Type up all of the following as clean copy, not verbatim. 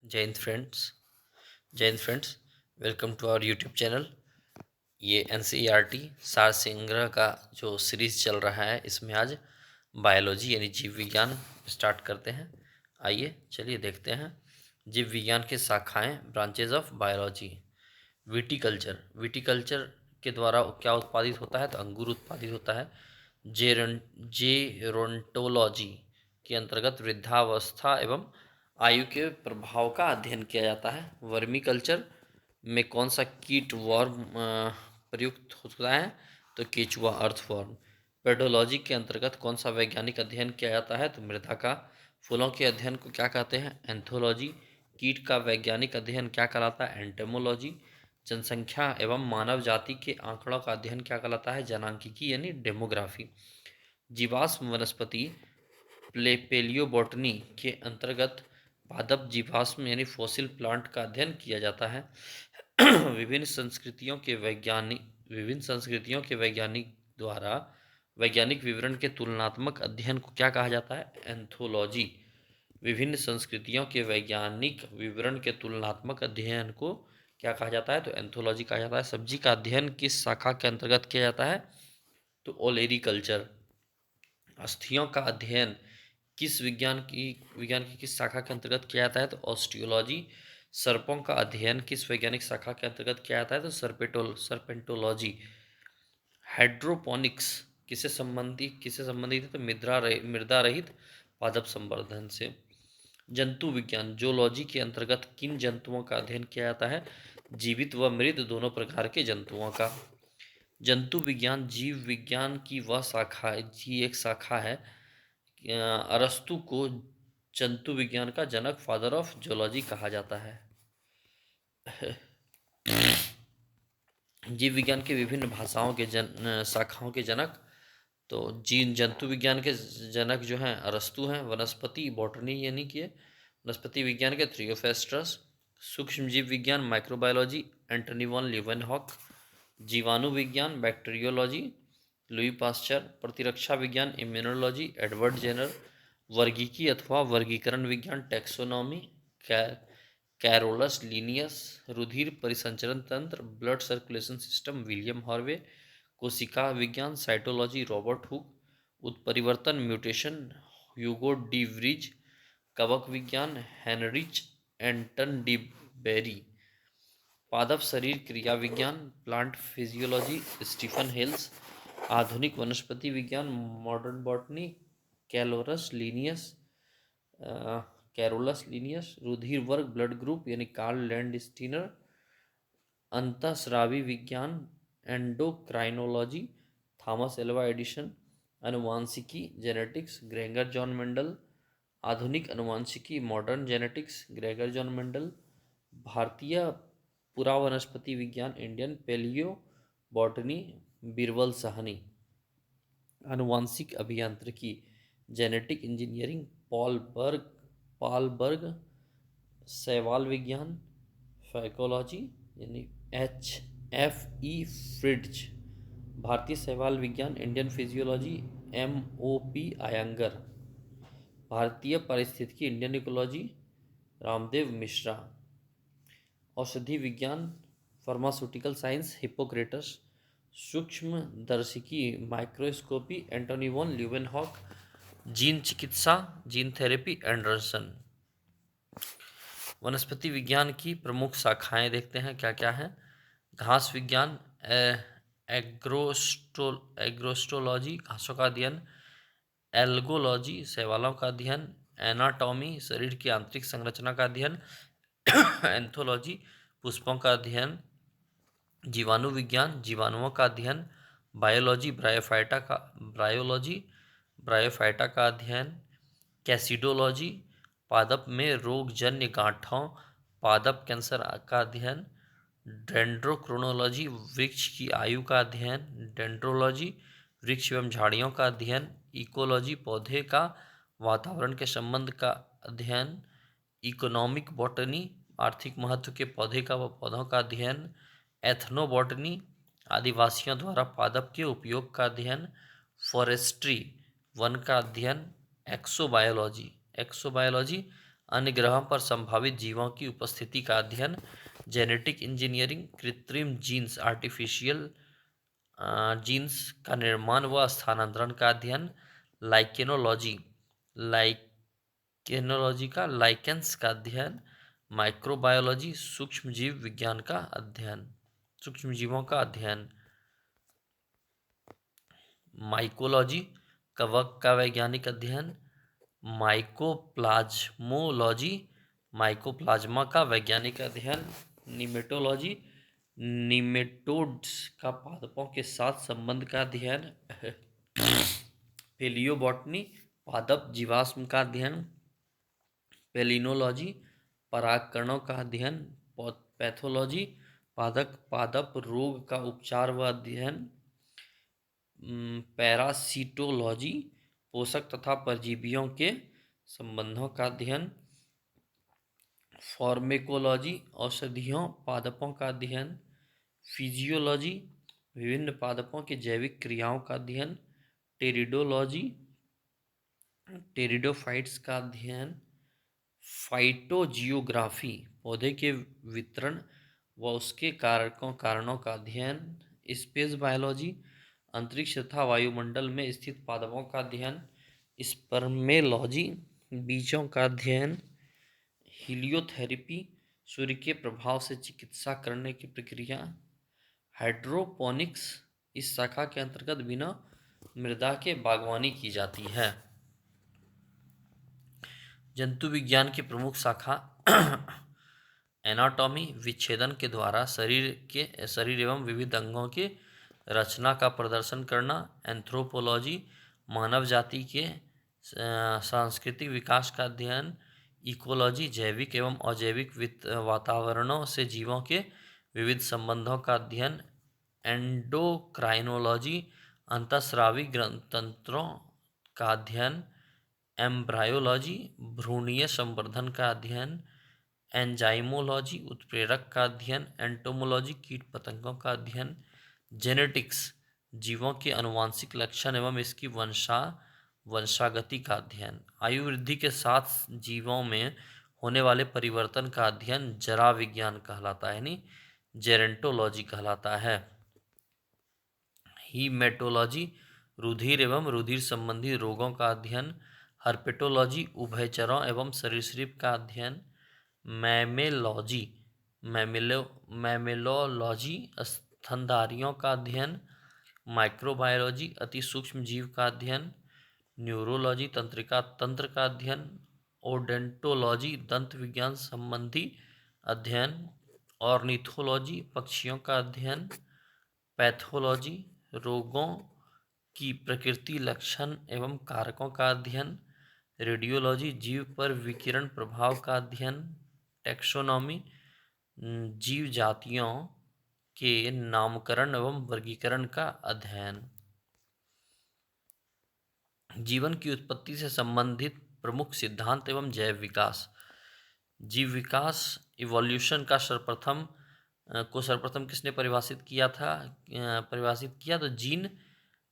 जय हिंद फ्रेंड्स। जय हिंद friends. Welcome to our YouTube channel. ये एनसीईआरटी सार संग्रह का जो सीरीज़ चल रहा है, इसमें आज बायोलॉजी यानी जीव विज्ञान स्टार्ट करते हैं। आइए चलिए देखते हैं। जीव विज्ञान की शाखाएं, branches of biology. Viticulture. Viticulture के द्वारा क्या उत्पादित होता है? तो अंगूर उत्पादित होता है। जेरोंटोलॉजी के अंतर्गत वृद्धावस्था एवं आयु के प्रभाव का अध्ययन किया जाता है। वर्मी कल्चर में कौन सा कीट वर्म प्रयुक्त होता है? तो केचुआ, अर्थवर्म। पेडोलॉजी के अंतर्गत कौन सा वैज्ञानिक अध्ययन किया जाता है? तो मृदा का। फूलों के अध्ययन को क्या कहते हैं? एंथोलॉजी। कीट का वैज्ञानिक अध्ययन क्या कहलाता है? एंटेमोलॉजी। जनसंख्या एवं मानव जाति के आंकड़ों का अध्ययन क्या कहलाता है? जनांकिकी यानी डेमोग्राफी। जीवाश्म वनस्पति पेलियोबोटनी के अंतर्गत पादप जीवाश्म यानी फॉसिल प्लांट का अध्ययन किया जाता है। विभिन्न संस्कृतियों के वैज्ञानिक द्वारा वैज्ञानिक विवरण के तुलनात्मक अध्ययन को क्या कहा जाता है? एंथोलॉजी। विभिन्न संस्कृतियों के वैज्ञानिक विवरण के तुलनात्मक अध्ययन को क्या कहा जाता है? तो एंथोलॉजी कहा जाता है। सब्जी का अध्ययन किस शाखा के अंतर्गत किया जाता है? तो ओलेरीकल्चर। अस्थियों का अध्ययन विज्ञान की किस शाखा के अंतर्गत किया जाता है? तो ऑस्टियोलॉजी। सर्पों का अध्ययन किस वैज्ञानिक शाखा के अंतर्गत किया जाता है? तो सर्पेंटोलॉजी। हाइड्रोपोनिक्स किससे संबंधित है? तो मृदा रहित पादप संवर्धन से। जंतु विज्ञान जूलॉजी के अंतर्गत किन जंतुओं का अध्ययन किया जाता है? जीवित व मृत दोनों प्रकार के जंतुओं का। जंतु विज्ञान जीव विज्ञान की एक शाखा है। अरस्तु को जंतु विज्ञान का जनक, फादर ऑफ जूलॉजी कहा जाता है। जीव विज्ञान के विभिन्न भाषाओं के शाखाओं के जनक। तो जीन जंतु विज्ञान के जनक जो हैं अरस्तु हैं। वनस्पति बॉटनी यानी कि वनस्पति विज्ञान के थियोफेस्ट्रस। सूक्ष्म जीव विज्ञान माइक्रोबायोलॉजी एंटनी वॉन लीवेनहॉक। जीवाणु विज्ञान बैक्टीरियोलॉजी लुई पास्चर। प्रतिरक्षा विज्ञान इम्यूनोलॉजी एडवर्ड जेनर। वर्गीकी अथवा वर्गीकरण विज्ञान टैक्सोनॉमी कैरोलस लीनियस। रुधिर परिसंचरण तंत्र blood circulation system William Harvey. कोशिका विज्ञान साइटोलॉजी रॉबर्ट हुक। उत्परिवर्तन म्यूटेशन ह्यूगो डी व्रीज। कवक विज्ञान हेनरिच एंटन डी बेरी। पादप शरीर क्रिया विज्ञान प्लांट फिजियोलॉजी स्टीफन हेल्स। आधुनिक वनस्पति विज्ञान modern botany Carolus Linnaeus Carolus Linnaeus. रुधिर वर्ग ब्लड ग्रुप यानी कार्ल लैंड स्टीनर। अंतःस्रावी विज्ञान एंडोक्राइनोलॉजी थॉमस एल्वा एडिशन। अनुवांशिकी जेनेटिक्स ग्रेगर जॉन मेंडल। आधुनिक अनुवांशिकी modern genetics Gregor John Mendel. भारतीय पुरावनस्पति विज्ञान Indian palaeobotany Birbal Sahni. आनुवांशिक अभियांत्रिकी जेनेटिक इंजीनियरिंग पॉलबर्ग। शैवाल विज्ञान फाइकोलॉजी यानी H.F.E. फ्रिट्ज। भारतीय शैवाल विज्ञान इंडियन फिजियोलॉजी M.O.P. आयंगर। भारतीय पारिस्थितिकी इंडियन इकोलॉजी रामदेव मिश्रा। औषधि विज्ञान फार्मास्यूटिकल साइंस हिप्पोक्रेटस। सूक्ष्म दर्शिकी microscopy Antonie van Leeuwenhoek. Gene चिकित्सा जीन थेरेपी एंडरसन। वनस्पति विज्ञान की प्रमुख शाखाएं देखते हैं क्या क्या है। घास विज्ञान एग्रोस्टोलॉजी घासों का अध्ययन। एल्गोलॉजी शैवालों का अध्ययन। एनाटॉमी शरीर की आंतरिक संरचना का अध्ययन। एंथोलॉजी पुष्पों का अध्ययन। जीवाणु विज्ञान जीवाणुओं का अध्ययन। बायोलॉजी ब्रायोफाइटा का अध्ययन। कैसिडोलॉजी पादप में रोगजन्य गांठों पादप कैंसर का अध्ययन। डेंड्रोक्रोनोलॉजी वृक्ष की आयु का अध्ययन। डेंड्रोलॉजी वृक्ष एवं झाड़ियों का अध्ययन। इकोलॉजी पौधे का वातावरण के संबंध का अध्ययन। इकोनॉमिक बॉटनी आर्थिक महत्व के पौधे का व पौधों का अध्ययन। एथनोबॉटनी आदिवासियों द्वारा पादप के उपयोग का अध्ययन। फॉरेस्ट्री वन का अध्ययन। एक्सोबायोलॉजी अन्य ग्रहों पर संभावित जीवों की उपस्थिति का अध्ययन, जेनेटिक इंजीनियरिंग, कृत्रिम जीन्स आर्टिफिशियल जीन्स का निर्माण व स्थानांतरण का अध्ययन, लाइकेनोलॉजी लाइकेनोलॉजी का लाइकेंस का अध्ययन, माइक्रोबायोलॉजी सूक्ष्म जीव विज्ञान का अध्ययन, सूक्ष्म जीवों का अध्ययन, माइकोलॉजी कवक का वैज्ञानिक अध्ययन, माइकोप्लाज्मोलॉजी माइकोप्लाज्मा का वैज्ञानिक अध्ययन, निमेटोलॉजी निमेटोड्स का पादपों के साथ संबंध का अध्ययन, पेलियोबॉटनी पादप जीवाश्म का अध्ययन, पेलिनोलॉजी परागकणों का अध्ययन, पैथोलॉजी पादप रोग का उपचार व अध्ययन, पैरासिटोलॉजी पोषक तथा परजीवियों के संबंधों का अध्ययन, फार्मेकोलॉजी औषधियों पादपों का अध्ययन, फिजियोलॉजी विभिन्न पादपों के जैविक क्रियाओं का अध्ययन, टेरिडोलॉजी टेरिडोफाइट्स का अध्ययन, फाइटोजियोग्राफी पौधे के वितरण व उसके कारणों का अध्ययन, स्पेस बायोलॉजी अंतरिक्ष तथा वायुमंडल में स्थित पादपों का अध्ययन, स्पर्मेलॉजी बीजों का अध्ययन, हीलियोथेरेपी सूर्य के प्रभाव से चिकित्सा करने की प्रक्रिया, हाइड्रोपोनिक्स इस शाखा के अंतर्गत बिना मृदा के बागवानी की जाती है। जंतु विज्ञान की प्रमुख शाखा एनाटॉमी विच्छेदन के द्वारा शरीर एवं विविध अंगों की रचना का प्रदर्शन करना, एंथ्रोपोलॉजी मानव जाति के सांस्कृतिक विकास का अध्ययन, इकोलॉजी जैविक एवं अजैविक वातावरणों से जीवों के विविध संबंधों का अध्ययन, एंडोक्राइनोलॉजी अंतःस्रावी तंत्रों का अध्ययन, एम्ब्रायोलॉजी भ्रूणीय संवर्धन का अध्ययन, एंजाइमोलॉजी उत्प्रेरक का अध्ययन, एंटोमोलॉजी कीट पतंगों का अध्ययन, जेनेटिक्स जीवों के अनुवांशिक लक्षण एवं इसकी वंशागति का अध्ययन, आयु वृद्धि के साथ जीवों में होने वाले परिवर्तन का अध्ययन जरा विज्ञान कहलाता है, यानी जेरेंटोलॉजी कहलाता है, हीमेटोलॉजी रुधिर एवं रुधिर संबंधी रोगों का अध्ययन, हर्पेटोलॉजी उभयचरों एवं सरीसृप का अध्ययन, मैमेलोलॉजी स्तनधारियों का अध्ययन, माइक्रोबायोलॉजी अति सूक्ष्म जीव का अध्ययन, न्यूरोलॉजी तंत्रिका तंत्र का अध्ययन, ओडेंटोलॉजी दंत विज्ञान संबंधी अध्ययन, ऑर्निथोलॉजी पक्षियों का अध्ययन, पैथोलॉजी रोगों की प्रकृति लक्षण एवं कारकों का अध्ययन, रेडियोलॉजी जीव पर विकिरण प्रभाव का अध्ययन, टैक्सोनॉमी जीव जातियों के नामकरण एवं वर्गीकरण का अध्ययन। जीवन की उत्पत्ति से संबंधित प्रमुख सिद्धांत एवं जैव विकास। जीव विकास इवोल्यूशन का सर्वप्रथम किसने परिभाषित किया तो जीन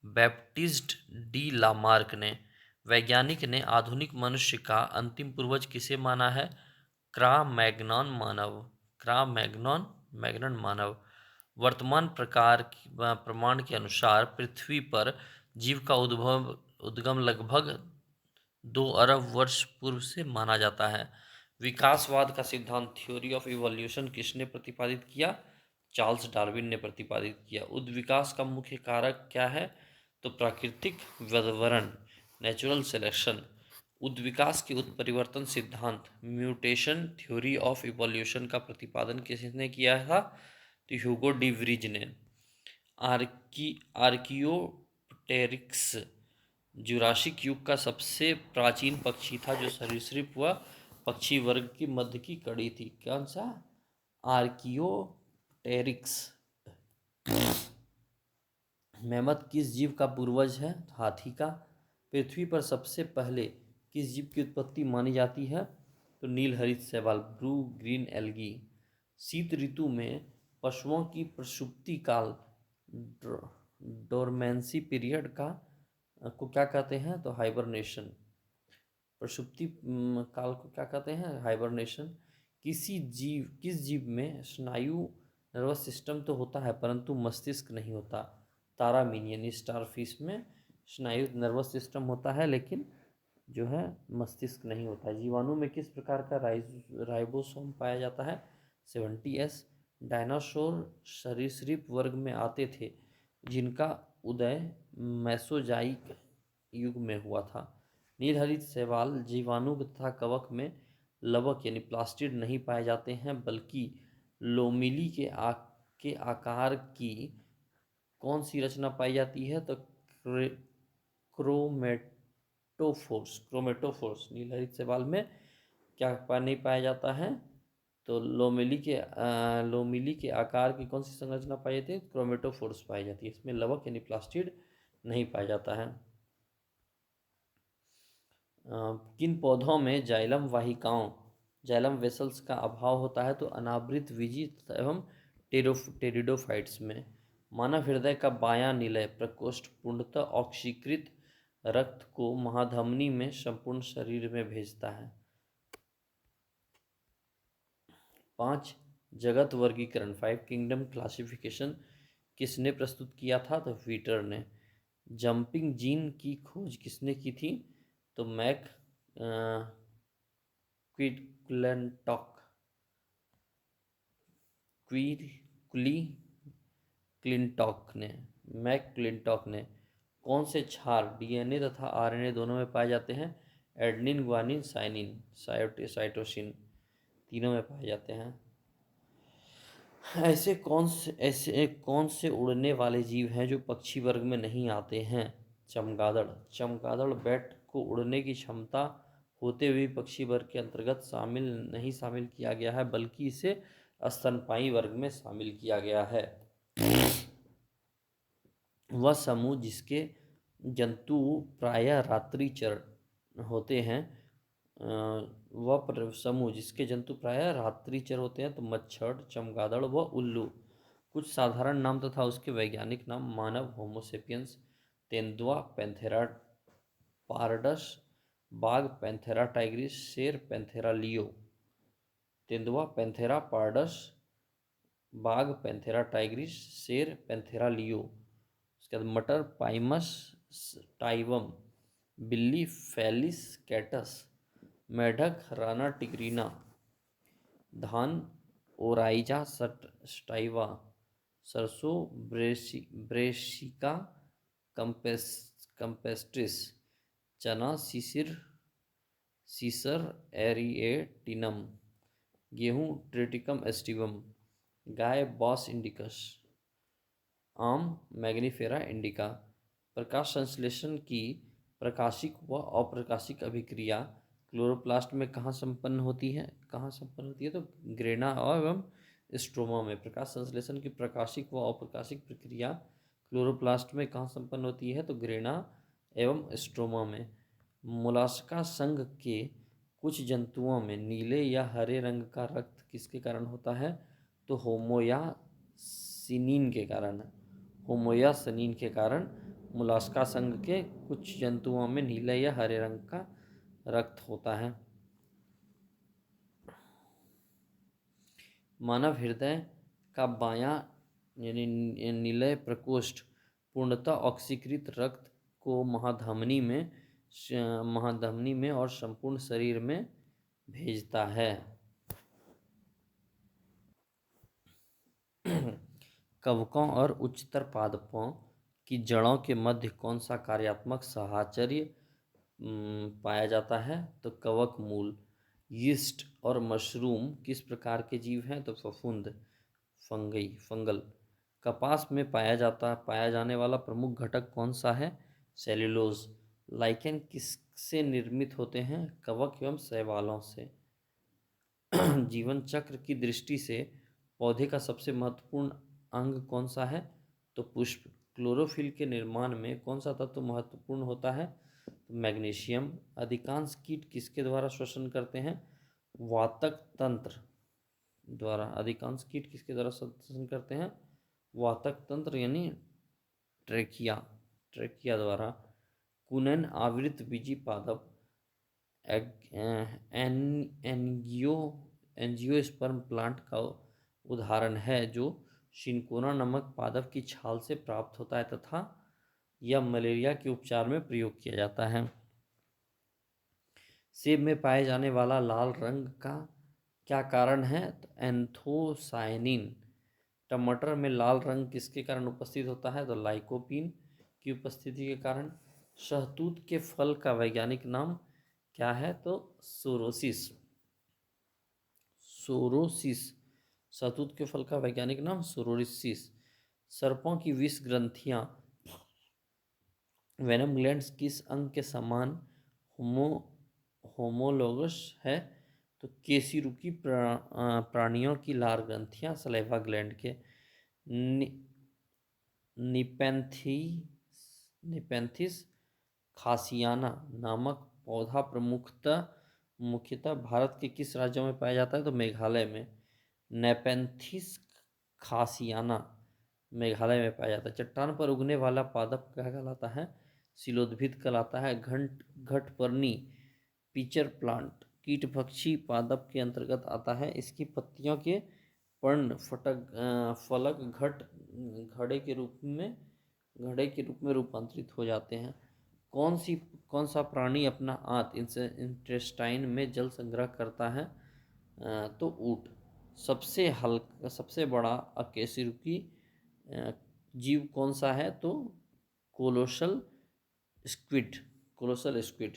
बैप्टिस्ट डी लामार्क ने। वैज्ञानिक ने आधुनिक मनुष्य का अंतिम पूर्वज किसे माना है? क्रा-मैग्नन मानव। वर्तमान प्रमाण के अनुसार पृथ्वी पर जीव का उद्गम लगभग 2 अरब वर्ष पूर्व से माना जाता है। विकासवाद का सिद्धांत थ्योरी ऑफ इवोल्यूशन किसने प्रतिपादित किया? चार्ल्स डार्विन ने प्रतिपादित किया। उद्विकास का मुख्य कारक क्या है? तो प्राकृतिक व्यवधान नेचुरल सिलेक्शन। उद्विकास के उत्परिवर्तन सिद्धांत म्यूटेशन थ्योरी ऑफ इवोल्यूशन का प्रतिपादन किसने किया था? तो ह्यूगो डी व्रीज ने। आर्कियोप्टेरिक्स जुरासिक युग का सबसे प्राचीन पक्षी था जो सरीसृप व पक्षी वर्ग की मध्य की कड़ी थी। कौन सा? आर्कियोप्टेरिक्स। मेमथ किस जीव का पूर्वज है? हाथी का। पृथ्वी पर सबसे पहले किस जीव की उत्पत्ति मानी जाती है? तो नीलहरित शैवाल ब्लू ग्रीन एल्गी। शीत ऋतु में पशुओं की प्रसुप्ति काल डोरमेंसी पीरियड को क्या कहते हैं? तो हाइबरनेशन। प्रसुप्ति काल को क्या कहते हैं? हाइबरनेशन। किस जीव में स्नायु नर्वस सिस्टम तो होता है परंतु मस्तिष्क नहीं होता? तारामीन यानी स्टारफिश में स्नायु नर्वस सिस्टम होता है लेकिन जो है मस्तिष्क नहीं होता है। जीवाणु में किस प्रकार का राइबोसोम पाया जाता है? 70S। डायनासोर सरीसृप वर्ग में आते थे जिनका उदय मेसोजाइक युग में हुआ था। नीलहरित शैवाल जीवाणु तथा कवक में लवक यानी प्लास्टिड नहीं पाए जाते हैं बल्कि लोमिली के आकार की कौन सी रचना पाई जाती है? तो क्रोमेटोफोर्स नीलहरित शैवाल में क्या नहीं पाया जाता है? तो लोमिली के आकार की कौन सी संरचना पाई जाती है? क्रोमेटोफोर्स पाई जाती है। इसमें लवक यानी प्लास्टिड नहीं पाया जाता है। किन पौधों में जाइलम वाहिकाओं जाइलम वेसल्स का अभाव होता है? तो अनावृत विजी एवं टेरिडोफाइट्स में। मानव हृदय का बायां निलय प्रकोष्ठ पूर्णतः ऑक्सीकृत रक्त को महाधमनी में संपूर्ण शरीर में भेजता है। 5 जगत वर्गीकरण 5 किंगडम क्लासिफिकेशन किसने प्रस्तुत किया था? तो वीटर ने। जंपिंग जीन की खोज किसने की थी? तो मैक क्लिंटॉक ने। कौन से क्षार डीएनए तथा आरएनए दोनों में पाए जाते हैं? एडेनिन, ग्वानिन, साइटोसिन तीनों में पाए जाते हैं। ऐसे कौन से उड़ने वाले जीव हैं जो पक्षी वर्ग में नहीं आते हैं? चमगादड़ बैट को उड़ने की क्षमता होते हुए पक्षी वर्ग के अंतर्गत नहीं शामिल किया गया है बल्कि इसे स्तनपायी वर्ग में शामिल किया गया है। वह समूह जिसके जंतु प्रायः रात्रिचर होते हैं तो मच्छर, चमगादड़ व उल्लू। कुछ साधारण नाम तथा उसके वैज्ञानिक नाम। मानव होमोसेपियंस, तेंदुआ पैंथेरा पारडस, बाघ पैंथेरा टाइग्रिस, शेर पैंथेरा लियो। तेंदुआ पैंथेरा पारडस, बाघ पैंथेरा टाइग्रिस, शेर पैंथेरा लियो। उसके बाद मटर पाइमस टाइवम, बिल्ली फेलिस कैटस, मेढक राना टिग्रीना, धान ओराइजा स्टाइवा, सरसों ब्रेसिका कंपेस्ट्रिस, चना सीसर एरिएटिनम, गेहूँ ट्रिटिकम एस्टिवम, गाय बॉस इंडिकस, आम मैग्नीफेरा इंडिका। प्रकाश संश्लेषण की प्रकाशिक व अप्रकाशिक अभिक्रिया क्लोरोप्लास्ट में कहाँ संपन्न होती है? तो ग्रेना एवं स्ट्रोमा में। प्रकाश संश्लेषण की प्रकाशिक व अप्रकाशिक प्रक्रिया क्लोरोप्लास्ट में कहाँ संपन्न होती है? तो ग्रेना एवं स्ट्रोमा में। मोलास्का संघ के कुछ जंतुओं में नीले या हरे रंग का रक्त किसके कारण होता है? तो होमोयासिनिन के कारण मोलास्का संघ के कुछ जंतुओं में नीले या हरे रंग का रक्त होता है। मानव हृदय का बायां यानी निलय प्रकोष्ठ पूर्णतः ऑक्सीकृत रक्त को महाधमनी में और संपूर्ण शरीर में भेजता है। कवकों और उच्चतर पादपों की जड़ों के मध्य कौन सा कार्यात्मक साहचर्य पाया जाता है? तो कवक मूल। यीस्ट और मशरूम किस प्रकार के जीव हैं? तो फंगल। कपास में पाया जाने वाला प्रमुख घटक कौन सा है? सेल्यूलोज। लाइकेन किससे निर्मित होते हैं? कवक एवं शैवालों से। जीवन चक्र की दृष्टि से पौधे का सबसे महत्वपूर्ण अंग कौन सा है? तो पुष्प। क्लोरोफिल के निर्माण में कौन सा तत्व महत्वपूर्ण होता है? तो मैग्नीशियम। अधिकांश कीट किसके द्वारा श्वसन करते हैं? वातक तंत्र द्वारा। अधिकांश कीट किसके द्वारा श्वसन करते हैं? वातक तंत्र यानी ट्रेकिया द्वारा। कुनन आवृत बीजी पादप एनजियो एंजियोस्पर्म प्लांट का उदाहरण है जो सिनकोना नमक पादप की छाल से प्राप्त होता है तथा यह मलेरिया के उपचार में प्रयोग किया जाता है। सेब में पाए जाने वाला लाल रंग का क्या कारण है? तो एंथोसायनिन। टमाटर में लाल रंग किसके कारण उपस्थित होता है? तो लाइकोपीन की उपस्थिति के कारण। शहतूत के फल का वैज्ञानिक नाम क्या है? तो सोरोसिस। सोरोसिस। शहतूत के फल का वैज्ञानिक नाम सोरोसिस। सर्पों की विष ग्रंथियां वेनम ग्लैंड्स किस अंग के समान होमो होमोलोगस है? तो केशिरुकी प्राणियों की लार ग्रंथियां सलेवा ग्लैंड के। नि, निपेंथी निपेंथिस खासियाना नामक पौधा मुख्यतः भारत के किस राज्यों में पाया जाता है? तो मेघालय में। नेपेंथिस खासियाना मेघालय में पाया जाता है। चट्टान पर उगने वाला पादप क्या कहलाता है? शिलोद्भिद कहलाता है। घटपर्णी पिचर प्लांट कीटभक्षी पादप के अंतर्गत आता है। इसकी पत्तियों के पर्ण फलक घड़े के रूप में रूपांतरित हो जाते हैं। कौन सा प्राणी अपना आंत इंटेस्टाइन में जल संग्रह करता है? तो ऊँट। सबसे बड़ा अकशेरुकी जीव कौन सा है? तो कोलोसल स्क्विड।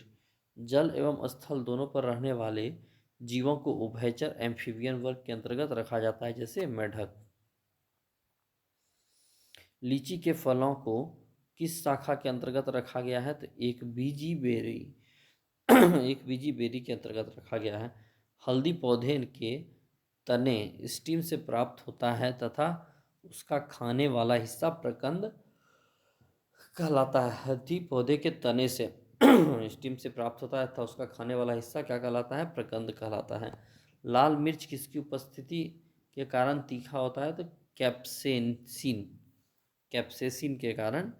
जल एवं स्थल दोनों पर रहने वाले जीवों को उभयचर एम्फीबियन वर्ग के अंतर्गत रखा जाता है, जैसे मेढक। लीची के फलों को किस शाखा के अंतर्गत रखा गया है? तो एक बीजी बेरी के अंतर्गत रखा गया है। हल्दी पौधे के तने स्टीम से प्राप्त होता है तथा उसका खाने वाला हिस्सा प्रकंद कहलाता है। हल्दी पौधे के तने से स्टीम से प्राप्त होता है तथा उसका खाने वाला हिस्सा क्या कहलाता है? प्रकंद कहलाता है। लाल मिर्च किसकी उपस्थिति के कारण तीखा होता है? तो कैप्सेसिन के कारण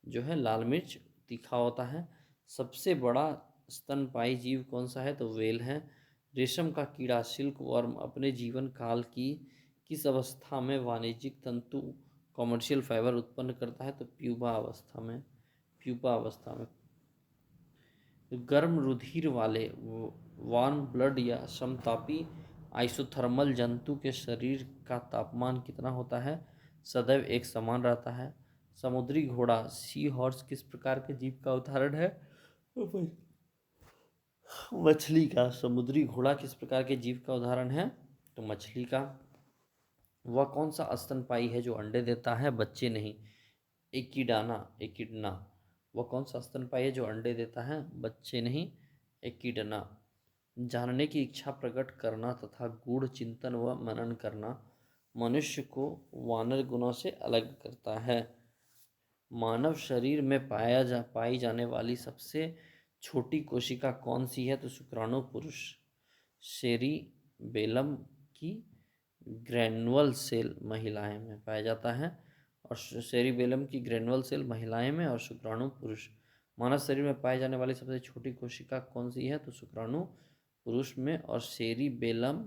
जो है लाल मिर्च तीखा होता है। सबसे बड़ा स्तनपायी जीव कौन सा है? तो व्हेल है। रेशम का कीड़ा सिल्क वर्म अपने जीवन काल की किस अवस्था में वाणिज्यिक तंतु कॉमर्शियल फाइबर उत्पन्न करता है? तो प्यूपा अवस्था में। गर्म रुधिर वाले वार्म ब्लड या समतापी आइसोथर्मल जंतु के शरीर का तापमान कितना होता है? सदैव एक समान रहता है। समुद्री घोड़ा सी हॉर्स किस प्रकार के जीव का उदाहरण है? मछली का। समुद्री घोड़ा किस प्रकार के जीव का उदाहरण है? तो मछली का। वह कौन सा स्तनपायी है जो अंडे देता है, बच्चे नहीं? एकिडना। वह कौन सा स्तनपायी है जो अंडे देता है, बच्चे नहीं? एकिडना। जानने की इच्छा प्रकट करना तथा गूढ़ चिंतन व मनन करना मनुष्य को वानर गुणों से अलग करता है। मानव शरीर में पाई जाने वाली सबसे छोटी कोशिका कौन सी है? तो शुक्राणु पुरुष सेरिबेलम की ग्रैनुअल सेल महिलाएं में पाया जाता है और सेरिबेलम की ग्रैनुअल सेल महिलाएं में और शुक्राणु पुरुष। मानव शरीर में पाई जाने वाली सबसे छोटी कोशिका कौन सी है? तो शुक्राणु पुरुष में और सेरिबेलम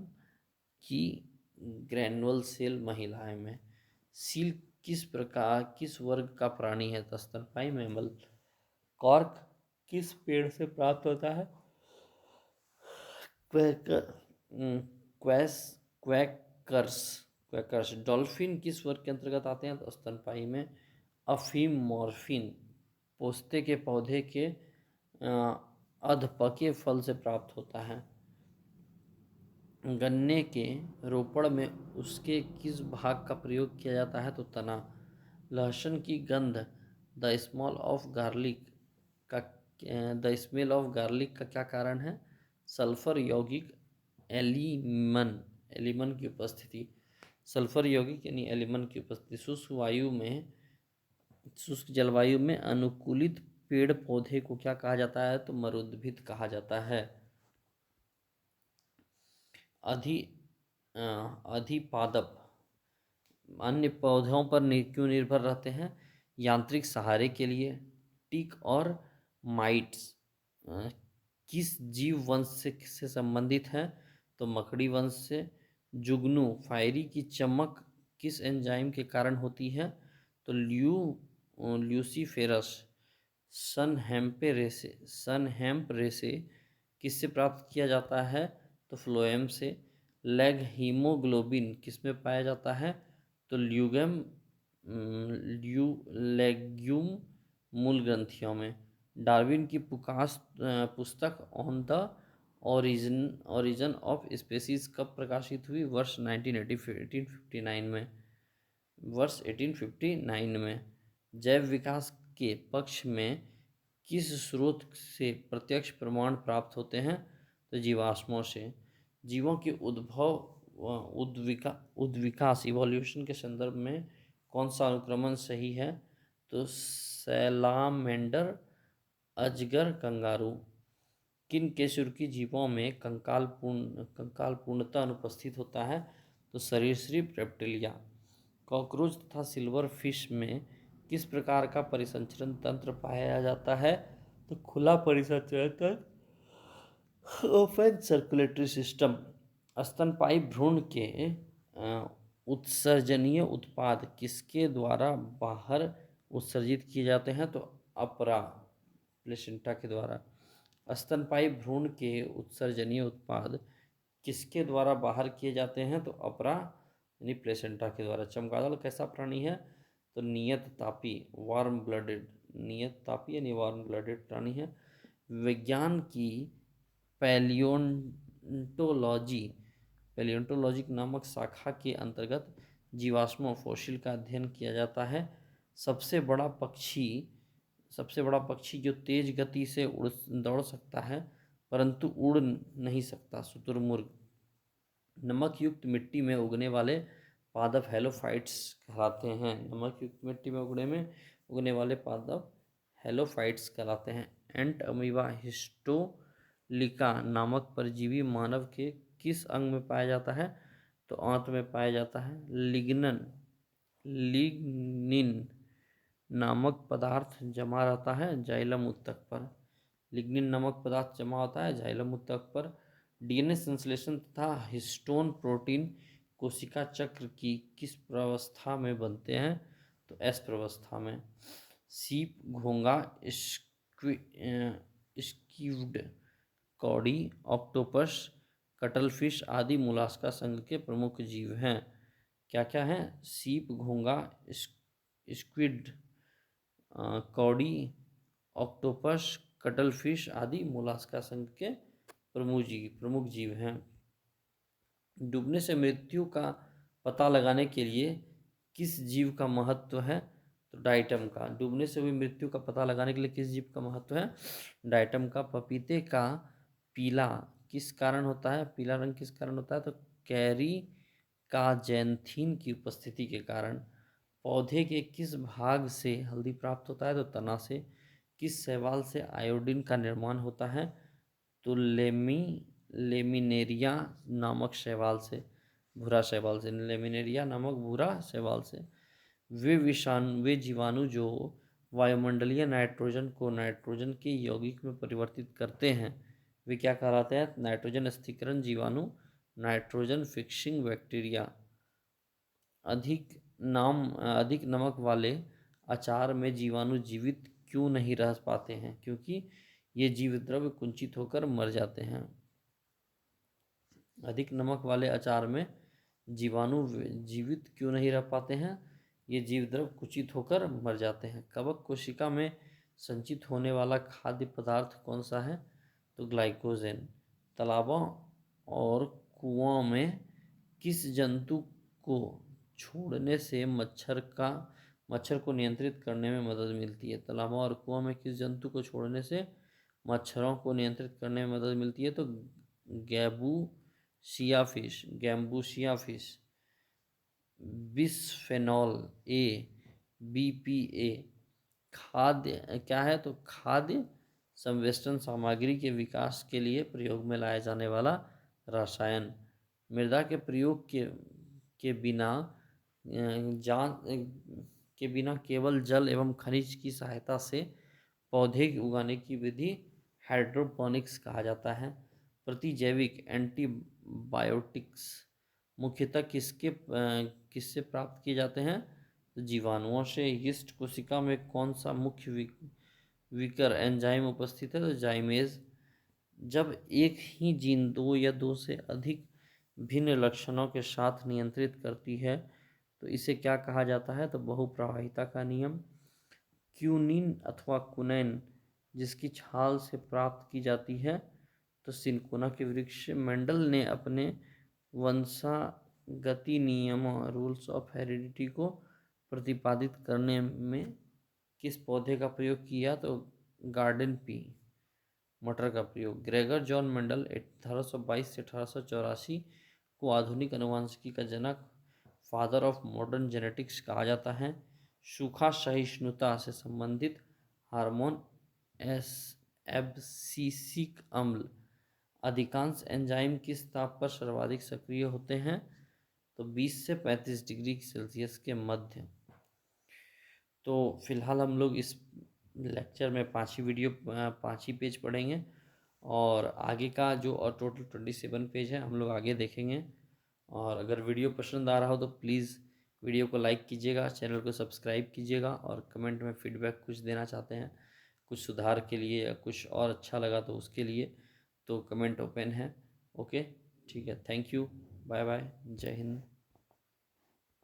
की ग्रैनुअल सेल महिलाएं में। सील किस वर्ग का प्राणी है? तो स्तनपायी मैमल। कॉर्क किस पेड़ से प्राप्त होता है? क्वैकर्स। डॉल्फिन किस वर्ग के अंतर्गत आते हैं? तो स्तनपायी में। अफीम मॉर्फिन पोस्ते के पौधे के अधपके फल से प्राप्त होता है। गन्ने के रोपण में उसके किस भाग का प्रयोग किया जाता है? तो तना। लहसुन की गंध द स्मेल ऑफ गार्लिक का क्या कारण है? सल्फर यौगिक एलिमन की उपस्थिति। सल्फर यौगिक यानी एलिमन की उपस्थिति। शुष्क जलवायु में अनुकूलित पेड़ पौधे को क्या कहा जाता है? तो मरुद्भिद कहा जाता है। अधिपादप अन्य पौधों पर क्यों निर्भर रहते हैं? यांत्रिक सहारे के लिए। टिक और माइट्स किस जीव वंश से संबंधित है? तो मकड़ी वंश से। जुगनू फायरी की चमक किस एंजाइम के कारण होती है? तो ल्यूसीफेरस। सन हेम्प रेसे किससे प्राप्त किया जाता है? तो फ्लोएम से। लेग हीमोग्लोबिन किसमें पाया जाता है? तो लेग्यूम मूल ग्रंथियों में। डार्विन की पुस्तक on the origin of species कब प्रकाशित हुई? वर्ष 1859 में। जैव विकास के पक्ष में किस स्रोत से प्रत्यक्ष प्रमाण प्राप्त होते हैं? तो जीवाश्मों से। जीवों के उद्विकास इवोल्यूशन के संदर्भ में कौन सा अनुक्रमण सही है? तो सैलामेंडर, अजगर, कंगारू। किन कशेरुकी जीवों में कंकाल पूर्णतः अनुपस्थित होता है? तो सरीसृप, रेप्टिलिया। कॉकरोच तथा सिल्वर फिश में किस प्रकार का परिसंचरण तंत्र पाया जाता है? तो खुला परिसंचरण तंत्र, ओपन सर्कुलेटरी सिस्टम। स्तनपायी भ्रूण के उत्सर्जनीय उत्पाद किसके द्वारा बाहर उत्सर्जित किए जाते हैं? तो अपरा, प्लेसेंटा के द्वारा। स्तनपायी भ्रूण के उत्सर्जनीय उत्पाद किसके द्वारा बाहर किए जाते हैं? तो अपरा यानी प्लेसेंटा के द्वारा। चमगादड़ कैसा प्राणी है? तो नियततापी, वार्म ब्लडेड। नियततापी यानी वार्म ब्लडेड प्राणी है। विज्ञान की पैलियोंटोलॉजी पैलियोंटोलॉजिक नामक शाखा के अंतर्गत जीवाश्म फॉसिल का अध्ययन किया जाता है। सबसे बड़ा पक्षी जो तेज गति से दौड़ सकता है परंतु उड़ नहीं सकता, शुतुरमुर्ग। नमक युक्त मिट्टी में उगने वाले पादप हेलोफाइट्स कहलाते हैं। नमक युक्त मिट्टी में उगने वाले पादप हेलोफाइट्स कहलाते हैं। एंट अमीबा हिस्टोलिका नामक परजीवी मानव के किस अंग में पाया जाता है? तो आंत में पाया जाता है। लिग्निन नामक पदार्थ जमा रहता है जाइलम ऊतक पर। लिग्निन नामक पदार्थ जमा होता है जाइलम ऊतक पर। डीएनए संश्लेषण तथा हिस्टोन प्रोटीन कोशिका चक्र की किस प्रावस्था में बनते हैं? तो एस प्रावस्था में। सीप, घोंगा, स्क्विड, कौड़ी, ऑक्टोपस, कटलफिश आदि मोलास्का संघ के प्रमुख जीव हैं। क्या क्या हैं? सीप, घोंगा, स्क्विड, कौड़ी, ऑक्टोपस, कटलफिश आदि मोलास्का संघ के प्रमुख जीव हैं। डूबने से मृत्यु का पता लगाने के लिए किस जीव का महत्व है? तो डाइटम का। डूबने से हुई मृत्यु का पता लगाने के लिए किस जीव का महत्व है? डाइटम का। पपीते का पीला किस कारण होता है? पीला रंग किस कारण होता है? तो कैरी का जैंथीन की उपस्थिति के कारण। पौधे के किस भाग से हल्दी प्राप्त होता है? तो तना से। किस शैवाल से आयोडीन का निर्माण होता है? तो लेमिनेरिया नामक शैवाल से, भूरा शैवाल से। लेमिनेरिया नामक भूरा शैवाल से। वे जीवाणु जो वायुमंडलीय नाइट्रोजन को नाइट्रोजन के यौगिक में परिवर्तित करते हैं वे क्या कहलाते हैं? नाइट्रोजन स्थिरीकरण जीवाणु, नाइट्रोजन फिक्सिंग बैक्टीरिया। अधिक नमक वाले अचार में जीवाणु जीवित क्यों नहीं रह पाते हैं? क्योंकि ये जीव द्रव्य कुंचित होकर मर जाते हैं। अधिक नमक वाले अचार में जीवाणु जीवित क्यों नहीं रह पाते हैं? ये जीव द्रव्य कुंचित होकर मर जाते हैं। कवक कोशिका में संचित होने वाला खाद्य पदार्थ कौन सा है? तो ग्लाइकोजेन। तालाबों और कुओं में किस जंतु को छोड़ने से मच्छर को नियंत्रित करने में मदद मिलती है? तालाबों और कुओं में किस जंतु को छोड़ने से मच्छरों को नियंत्रित करने में मदद मिलती है? तो gambusia fish. Bisphenol A, BPA खाद्य क्या है? तो खाद्य संवेष्टन सामग्री के विकास के लिए प्रयोग में लाया जाने वाला रसायन। मृदा के प्रयोग के बिना केवल जल एवं खनिज की सहायता से पौधे उगाने की विधि हाइड्रोपोनिक्स कहा जाता है। प्रतिजैविक एंटीबायोटिक्स मुख्यतः किससे प्राप्त किए जाते हैं? तो जीवाणुओं से। यीस्ट कोशिका में कौन सा मुख्य विकर एंजाइम उपस्थित है? तो जाइमेज। जब एक ही जीन दो या दो से अधिक भिन्न लक्षणों के साथ नियंत्रित करती है तो इसे क्या कहा जाता है? तो बहुप्रवाहिता का नियम। क्यूनिन अथवा कुनैन जिसकी छाल से प्राप्त की जाती है तो सिनकोना के वृक्ष। मेंडल ने अपने वंशागति नियमों रूल्स ऑफ हेरिडिटी को प्रतिपादित करने में किस पौधे का प्रयोग किया? तो गार्डन पी मटर का प्रयोग। ग्रेगर जॉन मेंडल 1822 से 1884 को आधुनिक अनुवांशिकी का जनक, फादर ऑफ मॉडर्न जेनेटिक्स कहा जाता है। सूखा सहिष्णुता से संबंधित हार्मोन एस एब्सिसिक अम्ल अधिकांश एंजाइम किस ताप पर सर्वाधिक सक्रिय होते हैं? तो 20 से 35 डिग्री सेल्सियस के मध्य। तो फिलहाल हम लोग इस लेक्चर में 5 ही पेज पढ़ेंगे और आगे का जो और टोटल 27 पेज है हम लोग आगे देखेंगे। और अगर वीडियो पसंद आ रहा हो तो प्लीज़ वीडियो को लाइक कीजिएगा, चैनल को सब्सक्राइब कीजिएगा और कमेंट में फीडबैक कुछ देना चाहते हैं कुछ सुधार के लिए या कुछ और अच्छा लगा तो उसके लिए, तो कमेंट ओपन है। ओके, ठीक है, थैंक यू, बाय बाय, जय हिंद।